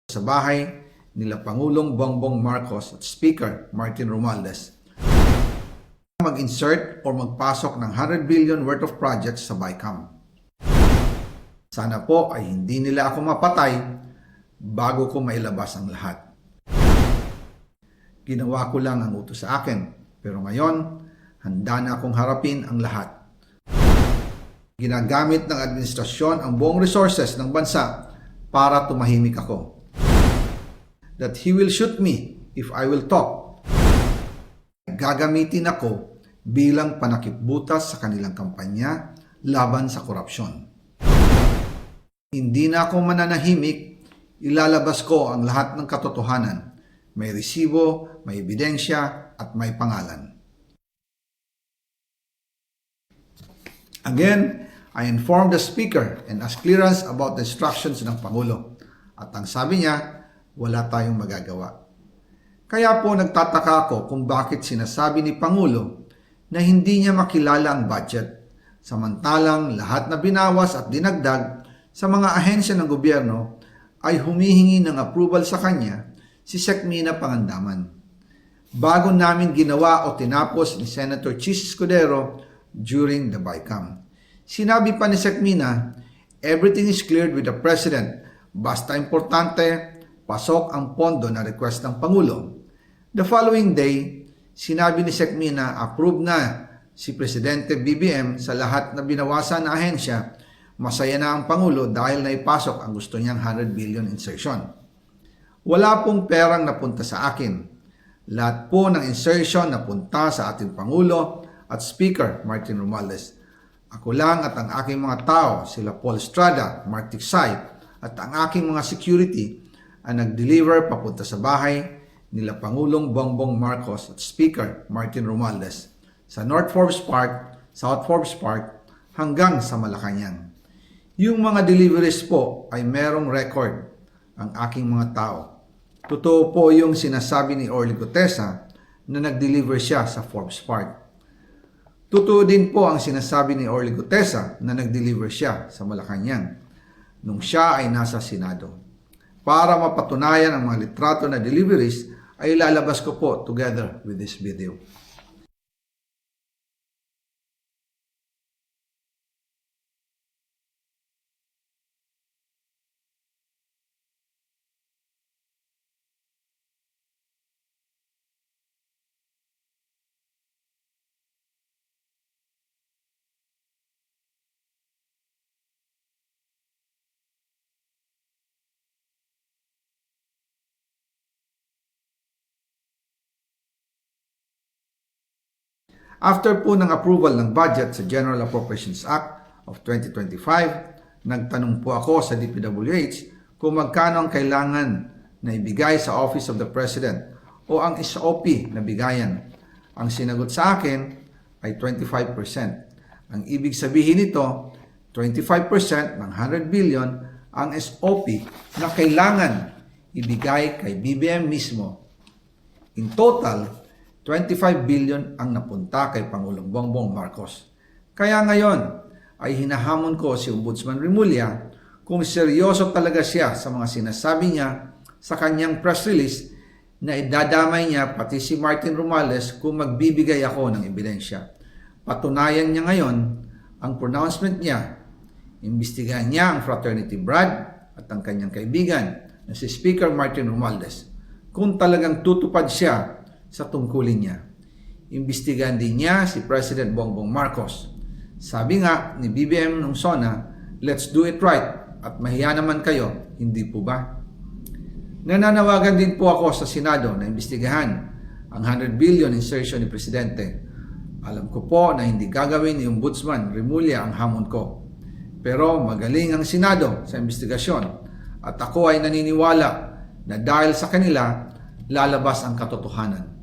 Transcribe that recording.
sa bahay nila Pangulong Bongbong Marcos at Speaker Martin Romualdez mag-insert o magpasok ng 100 billion worth of projects sa BICAM. Sana po ay hindi nila ako mapatay bago ko mailabas ang lahat. Ginawa ko lang ang utos sa akin, pero ngayon, handa na akong harapin ang lahat. Ginagamit ng administrasyon ang buong resources ng bansa para tumahimik ako. That he will shoot me if I will talk. Gagamitin ako bilang panakipbutas sa kanilang kampanya laban sa korupsyon. Hindi na ako mananahimik, ilalabas ko ang lahat ng katotohanan. May resibo, may ebidensya, at may pangalan. Again, I informed the Speaker and asked clearance about the instructions ng Pangulo. At ang sabi niya, wala tayong magagawa. Kaya po nagtataka ako kung bakit sinasabi ni Pangulo na hindi niya makilala ang budget, samantalang lahat na binawas at dinagdag sa mga ahensya ng gobyerno ay humihingi ng approval sa kanya si Sec. Mina Pangandaman. Bago namin ginawa o tinapos ni Senator Chis Escudero during the BICAM. Sinabi pa ni Sec. Mina, everything is cleared with the President, basta importante, pasok ang pondo na request ng Pangulo. The following day, sinabi ni Sec. Mina, approve na si Presidente BBM sa lahat na binawasan na ahensya. Masaya na ang Pangulo dahil naipasok ang gusto niyang 100 billion insertion. Wala pong perang napunta sa akin. Lahat po ng insertion napunta sa ating Pangulo at Speaker Martin Romualdez. Ako lang at ang aking mga tao, sila Paul Estrada, Mark Tiksay, at ang aking mga security ang nag-deliver papunta sa bahay nila Pangulong Bongbong Marcos at Speaker Martin Romualdez sa North Forbes Park, South Forbes Park hanggang sa Malacanang. Yung mga deliveries po ay merong record ang aking mga tao. Totoo po yung sinasabi ni Orly Gutesa na nag-deliver siya sa Forbes Park. Totoo din po ang sinasabi ni Orly Gutesa na nag-deliver siya sa Malacanang nung siya ay nasa Senado. Para mapatunayan ang mga litrato na deliveries ay ilalabas ko po together with this video. After po ng approval ng budget sa General Appropriations Act of 2025, nagtanong po ako sa DPWH kung magkano ang kailangan na ibigay sa Office of the President o ang SOP na bigayan. Ang sinagot sa akin ay 25%. Ang ibig sabihin nito, 25% ng 100 billion ang SOP na kailangan ibigay kay BBM mismo. In total, 25 billion ang napunta kay Pangulong Bongbong Marcos. Kaya ngayon ay hinahamon ko si Ombudsman Remulla kung seryoso talaga siya sa mga sinasabi niya sa kanyang press release na idadamay niya pati si Martin Romualdez kung magbibigay ako ng ebidensya. Patunayan niya ngayon ang pronouncement niya. Imbestigahan niya ang Fraternity Brad at ang kanyang kaibigan na si Speaker Martin Romualdez kung talagang tutupad siya sa tungkulin niya. Imbestigahan din niya si President Bongbong Marcos. Sabi nga ni BBM nung SONA, let's do it right at mahiya naman kayo, hindi po ba? Nananawagan din po ako sa Senado na imbestigahan ang 100 billion insertion ni Presidente. Alam ko po na hindi gagawin ni Ombudsman Remulla ang hamon ko. Pero magaling ang Senado sa imbestigasyon at ako ay naniniwala na dahil sa kanila, lalabas ang katotohanan.